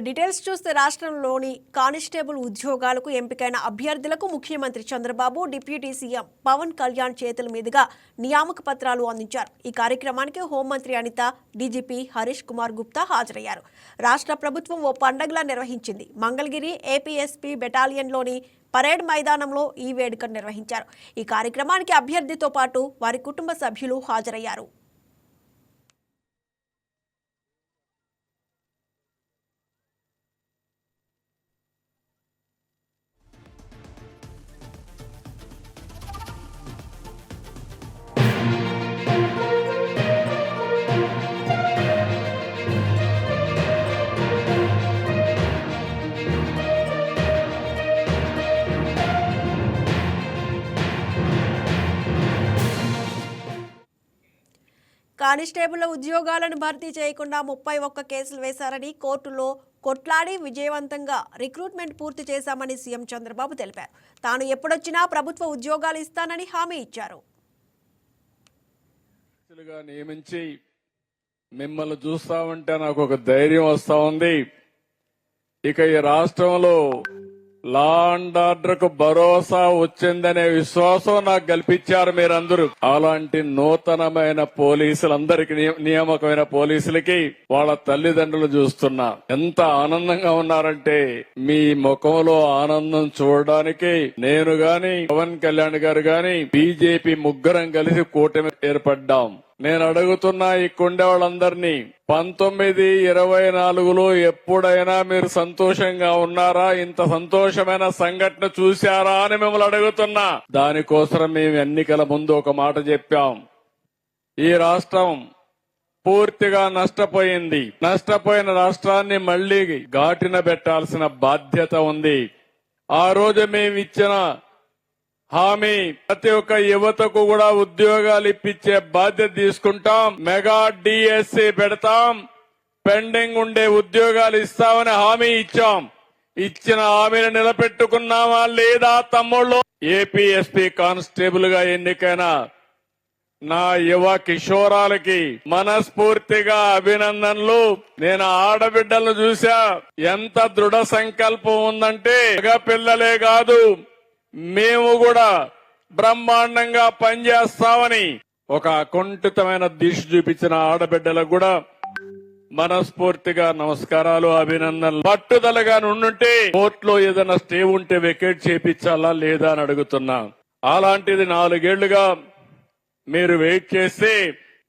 Details చూస్తే రాష్ట్రంలోని constable ఉద్యోగాలకు ఎంపికైన అభ్యర్థులకు ముఖ్యమంత్రి చంద్రబాబు డిప్యూటీ సీఎం పవన్ కళ్యాణ్ చేతుల మీదుగా నియామక పత్రాలు అందించారు. ఈ కార్యక్రమానికి హోంమంత్రి అనిత, డీజీపీ హరీష్ కుమార్ గుప్తా హాజరయ్యారు. రాష్ట్ర ప్రభుత్వం ఓ పండగలా నిర్వహించింది. మంగళగిరి ఏపీఎస్పీ బెటాలియన్లోని పరేడ్ మైదానంలో ఈ వేడుకను నిర్వహించారు. ఈ కార్యక్రమానికి అభ్యర్థితో పాటు వారి కుటుంబ సభ్యులు హాజరయ్యారు. కానిస్టేబుల్ ఉద్యోగాలను భర్తీ చేయకుండా 31 కేసులు వేశారని కోర్టులో కొట్లాడి విజయవంతంగా రిక్రూట్మెంట్ పూర్తి చేశామని సీఎం చంద్రబాబు తెలిపారు. తాను ఎప్పుడొచ్చినా ప్రభుత్వ ఉద్యోగాలు ఇస్తానని హామీ ఇచ్చారు. నియమించి మిమ్మల్ని చూస్తా ఉంటే నాకు ఒక ధైర్యం వస్తా ఉంది. ఇక ఈ రాష్ట్రంలో లా అండ్ ఆర్డర్ కు భరోసా వచ్చిందనే విశ్వాసం నాకు కల్పించారు మీరందరూ. అలాంటి నూతనమైన పోలీసులందరికీ, నియామకమైన పోలీసులకి వాళ్ళ తల్లిదండ్రులు చూస్తున్నా ఎంత ఆనందంగా ఉన్నారంటే, మీ ముఖంలో ఆనందం చూడడానికి నేను గాని, పవన్ కళ్యాణ్ గారు గాని, బీజేపీ ముగ్గురం కలిసి కూటమి ఏర్పడ్డాం. నేను అడుగుతున్నా ఈ కొండే వాళ్ళందరినీ, 1924లో ఎప్పుడైనా మీరు సంతోషంగా ఉన్నారా? ఇంత సంతోషమైన సంఘటన చూశారా అని మిమ్మల్ని అడుగుతున్నా. దానికోసం మేము ఎన్నికల ముందు ఒక మాట చెప్పాం. ఈ రాష్ట్రం పూర్తిగా నష్టపోయింది. నష్టపోయిన రాష్ట్రాన్ని మళ్లీ ఘాటిన పెట్టాల్సిన బాధ్యత ఉంది. ఆ రోజు మేము ఇచ్చిన హామీ, ప్రతి ఒక్క యువతకు కూడా ఉద్యోగాలు ఇప్పించే బాధ్యత తీసుకుంటాం. మెగా డిఎస్సి పెడతాం, పెండింగ్ ఉండే ఉద్యోగాలు ఇస్తామని హామీ ఇచ్చాం. ఇచ్చిన హామీని నిలబెట్టుకున్నామా లేదా తమ్ముళ్ళు? ఏపీఎస్పీ కానిస్టేబుల్ గా ఎన్నికైన నా యువ కిషోరాలకి మనస్ఫూర్తిగా అభినందనలు. నేను ఆడబిడ్డలను చూసా, ఎంత దృఢ సంకల్పం ఉందంటే, మగ పిల్లలే కాదు మేము కూడా బ్రహ్మాండంగా పనిచేస్తామని ఒక అకుంఠితమైన దిశ చూపించిన ఆడబిడ్డలకు కూడా మనస్ఫూర్తిగా నమస్కారాలు, అభినందనలు. పట్టుదలగా నుండుంటే కోర్టులో ఏదైనా స్టే ఉంటే వెకేట్ చేపించాలా లేదా అని అడుగుతున్నా. అలాంటిది 4 ఏళ్లుగా మీరు వెయిట్ చేస్తే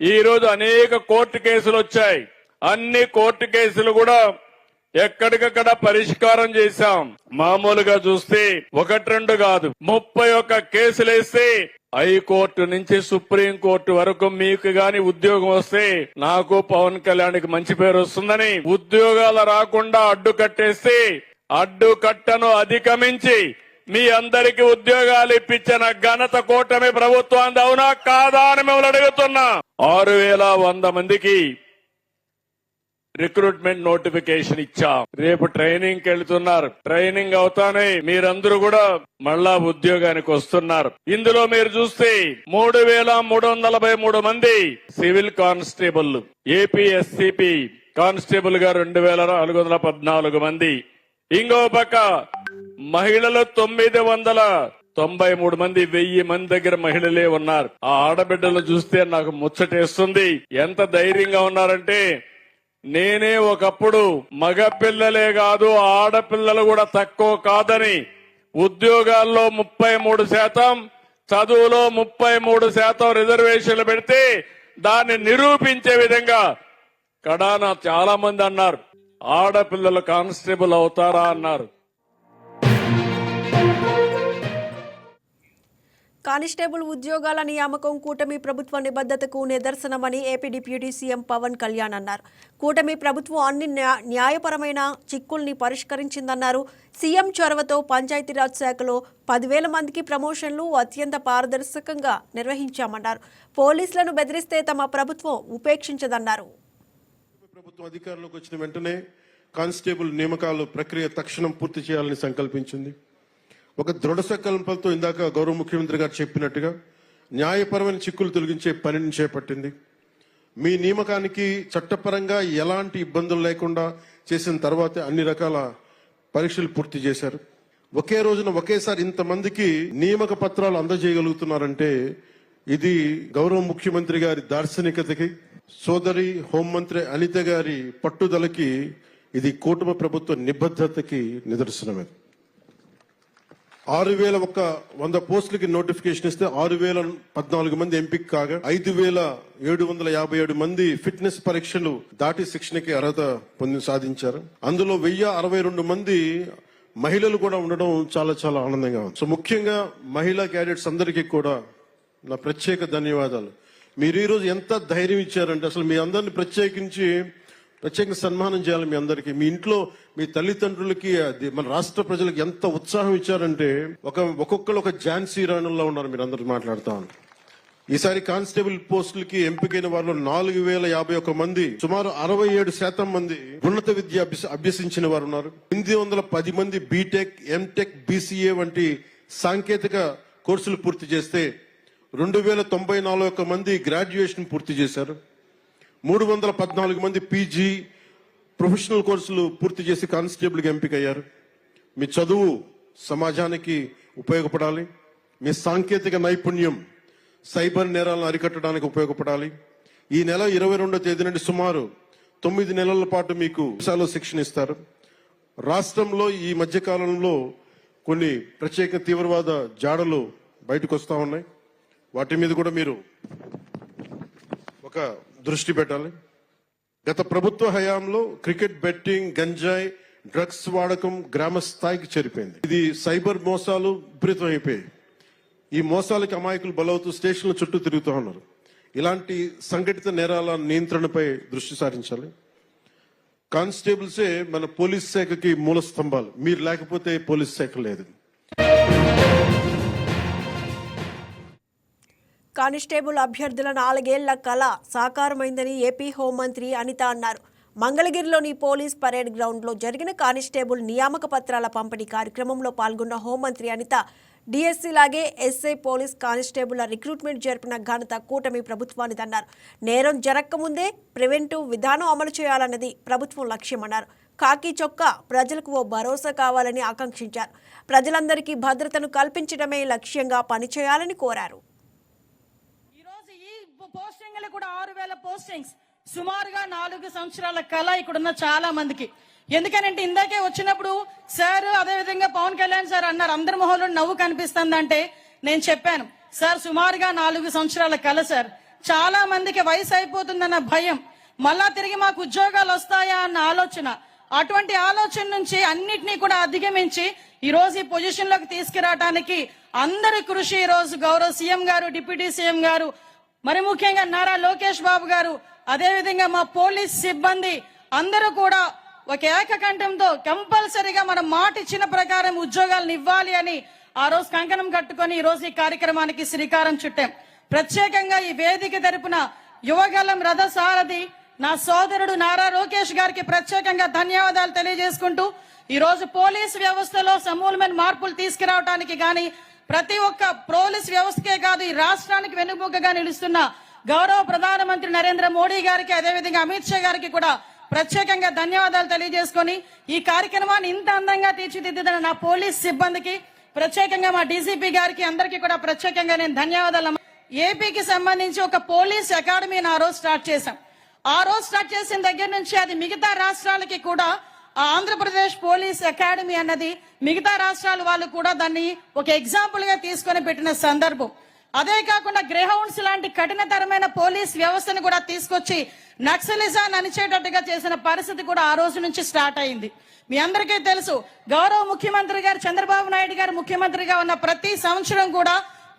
ఈ రోజు అనేక కోర్టు కేసులు వచ్చాయి. అన్ని కోర్టు కేసులు కూడా ఎక్కడికక్కడ పరిష్కారం చేశాం. మామూలుగా చూస్తే 1-2 కాదు, 31 కేసులు వేస్తే హైకోర్టు నుంచి సుప్రీంకోర్టు వరకు మీకు గాని ఉద్యోగం వస్తే నాకు, పవన్ కళ్యాణ్కి మంచి పేరు వస్తుందని ఉద్యోగాలు రాకుండా అడ్డుకట్టేస్తే, అడ్డుకట్టను అధిగమించి మీ అందరికి ఉద్యోగాలు ఇప్పించిన ఘనత కూటమి ప్రభుత్వం. అవునా కాదా అని మిమ్మల్ని అడుగుతున్నా. 6100 మందికి రిక్రూట్మెంట్ నోటిఫికేషన్ ఇచ్చాం. రేపు ట్రైనింగ్ కి వెళ్తున్నారు. ట్రైనింగ్ అవుతానే మీరందరూ కూడా మళ్ళా ఉద్యోగానికి వస్తున్నారు. ఇందులో మీరు చూస్తే 3343 మంది సివిల్ కానిస్టేబుల్, ఏపీఎస్సిపి కానిస్టేబుల్ గా 2414 మంది. ఇంకో పక్క మహిళలు 993 మంది. 1000 మంది దగ్గర మహిళలే ఉన్నారు. ఆ ఆడబిడ్డలు చూస్తే నాకు ముచ్చటేస్తుంది. ఎంత ధైర్యంగా ఉన్నారంటే, నేనే ఒకప్పుడు మగ పిల్లలే కాదు ఆడపిల్లలు కూడా తక్కువ కాదని, ఉద్యోగాల్లో 33%, చదువులో 33% రిజర్వేషన్లు పెడితే దాన్ని నిరూపించే విధంగా కడాన చాలా మంది అన్నారు, ఆడపిల్లలు కానిస్టేబుల్ అవుతారా అన్నారు. కానిస్టేబుల్ ఉద్యోగాల నియామకం కూటమి ప్రభుత్వ నిబద్ధతకు నిదర్శనమని AP deputy CM Pawan Kalyan అన్నారు. కూటమి ప్రభుత్వం అన్ని న్యాయపరమైన చిక్కుల్ని పరిష్కరించిందన్నారు. సీఎం చొరవతో పంచాయతీరాజ్ శాఖలో 10,000 మందికి ప్రమోషన్లు అత్యంత పారదర్శకంగా నిర్వహించామన్నారు. పోలీసులను బెదిరిస్తే తమ ప్రభుత్వం ఉపేక్షించదన్నారు. ప్రభుత్వం అధికారంలోకి వచ్చిన వెంటనే కానిస్టేబుల్ నియామకాల ప్రక్రియ తక్షణం పూర్తి చేయాలని సంకల్పించింది. ఒక దృఢ సంకల్పంతో ఇందాక గౌరవ ముఖ్యమంత్రి గారు చెప్పినట్టుగా న్యాయపరమైన చిక్కులు తొలగించే పనిని చేపట్టింది. మీ నియామకానికి చట్టపరంగా ఎలాంటి ఇబ్బందులు లేకుండా చేసిన తర్వాతే అన్ని రకాల పరీక్షలు పూర్తి చేశారు. ఒకే రోజున ఒకేసారి ఇంతమందికి నియామక పత్రాలు అందజేయగలుగుతున్నారంటే ఇది గౌరవ ముఖ్యమంత్రి గారి దార్శనికతకి, సోదరి హోంమంత్రి అనిత గారి పట్టుదలకి, ఇది కూటమి ప్రభుత్వ నిబద్ధతకి నిదర్శనమే. 6,100 పోస్టులకి నోటిఫికేషన్ ఇస్తే 6,014 మంది ఎంపిక కాగా 5,757 మంది ఫిట్నెస్ పరీక్షలు దాటి శిక్షణకి అర్హత సాధించారు. అందులో 1,062 మంది మహిళలు కూడా ఉండడం చాలా చాలా ఆనందంగా ఉంది. సో ముఖ్యంగా మహిళా క్యాడెట్స్ అందరికీ కూడా నా ప్రత్యేక ధన్యవాదాలు. మీరు ఈరోజు ఎంత ధైర్యం ఇచ్చారంటే అసలు మీ అందరిని ప్రత్యేక సన్మానం చేయాలి. మీ అందరికీ, మీ ఇంట్లో మీ తల్లిదండ్రులకి, మన రాష్ట్ర ప్రజలకు ఎంత ఉత్సాహం ఇచ్చారంటే ఒక్కొక్కరు ఒక ఝాన్సీ రాణుల్లో ఉన్నారు. మీరు అందరూ మాట్లాడుతా ఉన్నారు. ఈసారి కానిస్టేబుల్ పోస్టులకి ఎంపికైన వారిలో 4,051 మంది, సుమారు 67% మంది ఉన్నత విద్య అభ్యసించిన వారు ఉన్నారు. 810 మంది బీటెక్, ఎంటెక్, బీసీఏ వంటి సాంకేతిక కోర్సులు పూర్తి చేస్తే 2,094 మంది గ్రాడ్యుయేషన్ పూర్తి చేశారు. 314 మంది పీజీ, ప్రొఫెషనల్ కోర్సులు పూర్తి చేసి కానిస్టేబుల్కి ఎంపికయ్యారు. మీ చదువు సమాజానికి ఉపయోగపడాలి. మీ సాంకేతిక నైపుణ్యం సైబర్ నేరాలను అరికట్టడానికి ఉపయోగపడాలి. ఈ నెల 22వ తేదీ నుండి సుమారు 9 నెలల పాటు మీకు శిక్షణ ఇస్తారు. రాష్ట్రంలో ఈ మధ్య కాలంలో కొన్ని ప్రత్యేక తీవ్రవాద జాడలు బయటకు వస్తా ఉన్నాయి. వాటి మీద కూడా మీరు ఒక దృష్టి పెట్టాలి. గత ప్రభుత్వ హయాంలో క్రికెట్ బెట్టింగ్, గంజాయి, డ్రగ్స్ వాడకం గ్రామ స్థాయికి చేరిపోయింది. ఇది సైబర్ మోసాలు విపరీతం అయిపోయాయి. ఈ మోసాలకి అమాయకులు బలవుతూ స్టేషన్ల చుట్టూ తిరుగుతూ ఉన్నారు. ఇలాంటి సంఘటిత నేరాల నియంత్రణపై దృష్టి సారించాలి. కానిస్టేబుల్సే మన పోలీస్ శాఖకి మూల స్తంభాలు. మీరు లేకపోతే పోలీస్ శాఖ లేదు. కానిస్టేబుల్ అభ్యర్థుల 4 ఏళ్ల కళ సాకారమైందని ఏపీ హోంమంత్రి అనిత అన్నారు. మంగళగిరిలోని పోలీస్ పరేడ్ గ్రౌండ్లో జరిగిన కానిస్టేబుల్ నియామక పత్రాల పంపిణీ కార్యక్రమంలో పాల్గొన్న హోంమంత్రి అనిత డిఎస్సీ లాగే ఎస్ఐ పోలీస్ కానిస్టేబుల్ రిక్రూట్మెంట్ జరిపిన ఘనత కూటమి ప్రభుత్వానిదన్నారు. నేరం జరగకముందే ప్రివెంటివ్ విధానం అమలు చేయాలన్నది ప్రభుత్వం లక్ష్యమన్నారు. కాకి చొక్కా ప్రజలకు ఓ భరోసా కావాలని ఆకాంక్షించారు. ప్రజలందరికీ భద్రతను కల్పించడమే లక్ష్యంగా పనిచేయాలని కోరారు. పోస్టింగ్లు కూడా 6,000 పోస్టింగ్స్, సుమారుగా 4 సంవత్సరాల కళ ఇక్కడున్న చాలా మందికి. ఎందుకనంటే ఇందాకే వచ్చినప్పుడు సార్, అదే విధంగా పవన్ కళ్యాణ్ సార్ అన్నారు, అందరి మొహంలో నవ్వు కనిపిస్తుందంటే నేను చెప్పాను సార్, సుమారుగా 4 సంవత్సరాల కళ సార్. చాలా మందికి వయసు అయిపోతుందన్న భయం, మళ్ళా తిరిగి మాకు ఉద్యోగాలు వస్తాయా అన్న ఆలోచన, అటువంటి ఆలోచన నుంచి అన్నిటినీ కూడా అధిగమించి ఈ రోజు ఈ పొజిషన్ లోకి తీసుకురావడానికి అందరి కృషి, ఈ రోజు గౌరవ సీఎం గారు, డిప్యూటీ సీఎం గారు, మరి ముఖ్యంగా నారా లోకేష్ బాబు గారు, అదే విధంగా మా పోలీస్ సిబ్బంది అందరూ కూడా ఒక ఏకకంఠంతో కంపల్సరీగా మనం మాట ఇచ్చిన ప్రకారం ఉద్యోగాలను ఇవ్వాలి అని ఆ రోజు కంకణం కట్టుకొని ఈ రోజు ఈ కార్యక్రమానికి శ్రీకారం చుట్టాం. ప్రత్యేకంగా ఈ వేదిక తరపున యువగలం రథ సారథి నా సోదరుడు నారా లోకేష్ గారికి ప్రత్యేకంగా ధన్యవాదాలు తెలియజేసుకుంటూ ఈ రోజు పోలీస్ వ్యవస్థలో సమూలమైన మార్పులు తీసుకురావడానికి గాని, ప్రతి ఒక్క పోలీస్ వ్యవస్థకే కాదు ఈ రాష్ట్రానికి వెన్నుముకగా నిలుస్తున్న గౌరవ ప్రధానమంత్రి నరేంద్ర మోడీ గారికి, అదేవిధంగా అమిత్ షా గారికి కూడా ప్రత్యేకంగా ధన్యవాదాలు తెలియజేసుకొని ఈ కార్యక్రమాన్ని ఇంత అందంగా తీర్చిదిద్దిన నా పోలీస్ సిబ్బందికి, ప్రత్యేకంగా మా డీజీపీ గారికి, అందరికీ కూడా ప్రత్యేకంగా నేను ధన్యవాదాలు. ఏపీకి సంబంధించి ఒక పోలీస్ అకాడమీని ఆ రోజు స్టార్ట్ చేశాం. ఆ రోజు స్టార్ట్ చేసిన దగ్గర నుంచి అది మిగతా రాష్ట్రాలకి కూడా ఆంధ్రప్రదేశ్ పోలీస్ అకాడమీ అన్నది మిగతా రాష్ట్రాల వాళ్ళు కూడా దాన్ని ఒక ఎగ్జాంపుల్ గా తీసుకొని పెట్టిన సందర్భం. అదే కాకుండా గ్రేహౌండ్స్ లాంటి కఠినతరమైన పోలీస్ వ్యవస్థను కూడా తీసుకొచ్చి నక్సలిజాన్ని అణిచేటట్టుగా చేసిన పరిస్థితి కూడా ఆ రోజు నుంచి స్టార్ట్ అయింది. మీ అందరికీ తెలుసు, గౌరవ ముఖ్యమంత్రి గారు చంద్రబాబు నాయుడు గారు ముఖ్యమంత్రిగా ఉన్న ప్రతి సంవత్సరం కూడా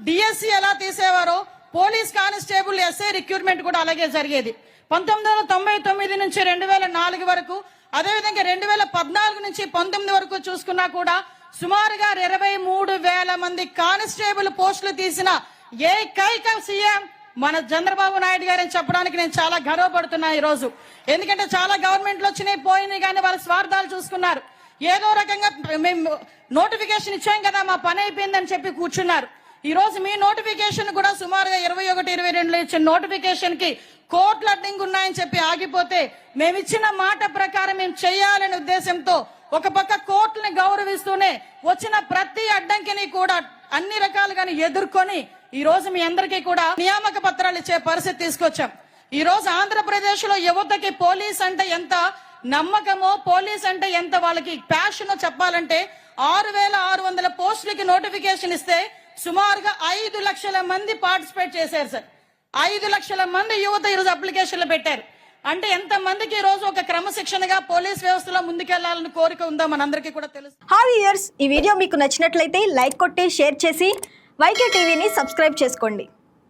డిఎస్సీ ఎలా తీసేవారో పోలీస్ కానిస్టేబుల్ ఎస్ఐ రిక్రూట్మెంట్ కూడా అలాగే జరిగేది. 1999 నుంచి 2004 వరకు, అదేవిధంగా 2014 నుంచి 19 వరకు చూసుకున్నా కూడా సుమారుగా 23,000 మంది కానిస్టేబుల్ పోస్టులు తీసిన ఏకైక సీఎం మన చంద్రబాబు నాయుడు గారని చెప్పడానికి నేను చాలా గర్వపడుతున్నా ఈ రోజు. ఎందుకంటే చాలా గవర్నమెంట్లు వచ్చినాయి పోయినాయి, కానీ వాళ్ళ స్వార్థాలు చూసుకున్నారు. ఏదో రకంగా మేము నోటిఫికేషన్ ఇచ్చాం కదా, మా పని అయిపోయిందని చెప్పి కూర్చున్నారు. ఈ రోజు మీ నోటిఫికేషన్ కూడా సుమారుగా 21-22 ఇచ్చిన నోటిఫికేషన్ కి కోర్టుల అడ్డంకి ఉన్నాయని చెప్పి ఆగిపోతే మేము ఇచ్చిన మాట ప్రకారం మేము చేయాలనే ఉద్దేశంతో ఒక పక్క కోర్టుని గౌరవిస్తూనే వచ్చిన ప్రతి అడ్డంకిని కూడా అన్ని రకాలుగాని ఎదుర్కొని ఈ రోజు మీ అందరికీ కూడా నియామక పత్రాలు ఇచ్చే పరిస్థితి తీసుకొచ్చాం. ఈ రోజు ఆంధ్రప్రదేశ్ లో యువతకి పోలీస్ అంటే ఎంత నమ్మకమో, పోలీస్ అంటే ఎంత వాళ్ళకి ప్యాషనో చెప్పాలంటే 6,600 పోస్టులకి నోటిఫికేషన్ ఇస్తే సుమారుగా 5 లక్షల మంది పార్టిసిపేట్ చేశారు సార్. 5 లక్షల మంది యువత ఈరోజు అప్లికేషన్లు పెట్టారు. అంటే ఎంత మందికి ఈ రోజు ఒక క్రమశిక్షణగా పోలీస్ వ్యవస్థలో ముందుకెళ్లాలని కోరిక ఉందో మనందరికీ కూడా తెలుసు. హాయ్ వ్యూయర్స్, ఈ వీడియో మీకు నచ్చినట్లయితే లైక్ కొట్టి షేర్ చేసి వైకే టీవీని సబ్స్క్రైబ్ చేసుకోండి.